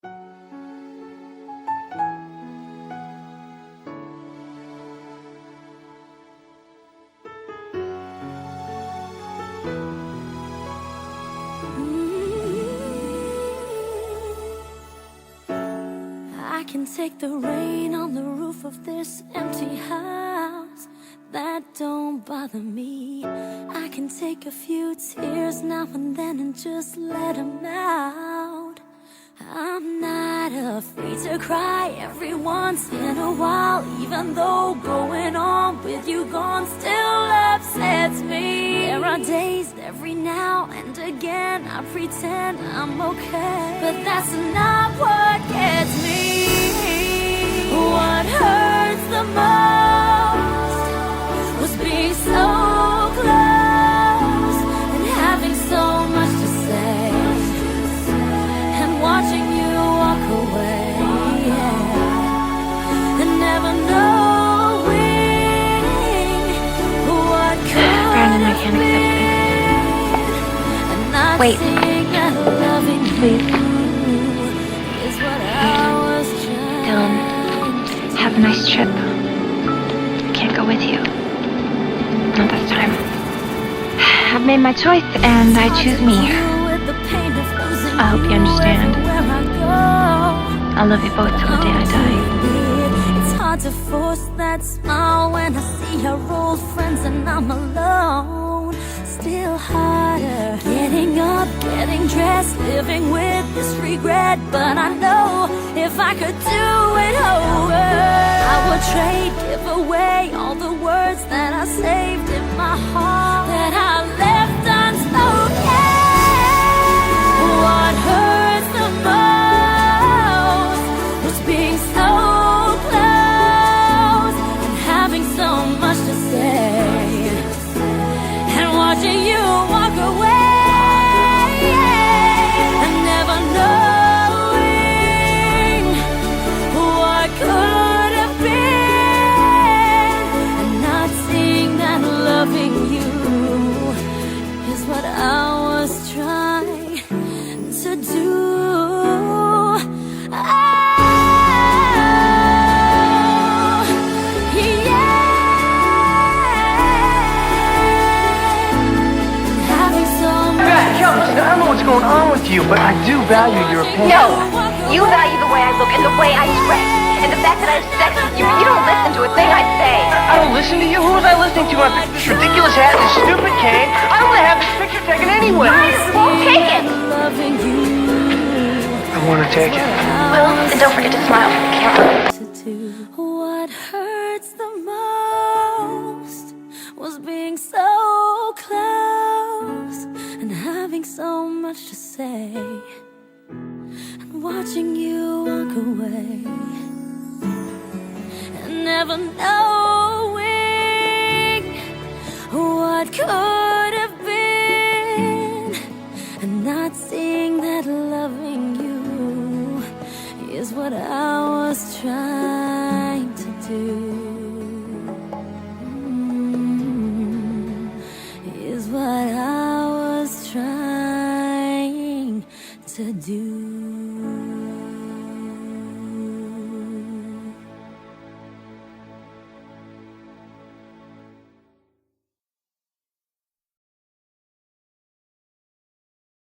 I can take the rain on the roof of this empty house. That don't bother me. I can take a few tears now and then and just let them out. I'm not afraid to cry every once in a while, even though going on with you gone still upsets me. There are days every now and again I pretend I'm okay, but that's not what gets me. What hurts the most was being so close and having so much to say and watching you walk away, and never knowing what could Brandon, I have can't been, and not Wait. seeing that loving Please. you is what I was trying. Dylan, have a nice trip. I can't go with you. Not this time. I've made my choice, and I choose me. I hope you understand. I'll love you both till the day I die. It's hard to force that smile when I see our old friends and I'm alone. Still harder getting up, getting dressed, living with this regret. But I know if I could do it over, I would trade, give away all the words that I saved in my heart, that I left unspoken. What hurts the most was being so close and having so much to say and watching you walk away and never knowing what could have been, and not seeing that loving you is what I was trying to do. Oh, I don't know what's going on with you, but I do value your opinion. No, you value the way I look and the way I dress, and the fact that I have sex with you, but you don't listen to a thing I say. I don't listen to you? Who was I listening to? I picked this ridiculous hat and this stupid cane. I don't want to have this picture taken anyway. I won't take it. I want to take it. Well, and don't forget to smile for the camera. What hurts the most was being so close and having so much to say and watching you walk away and never knowing what could have been, and not seeing that loving you is what I was trying to do. Is what I was trying to do.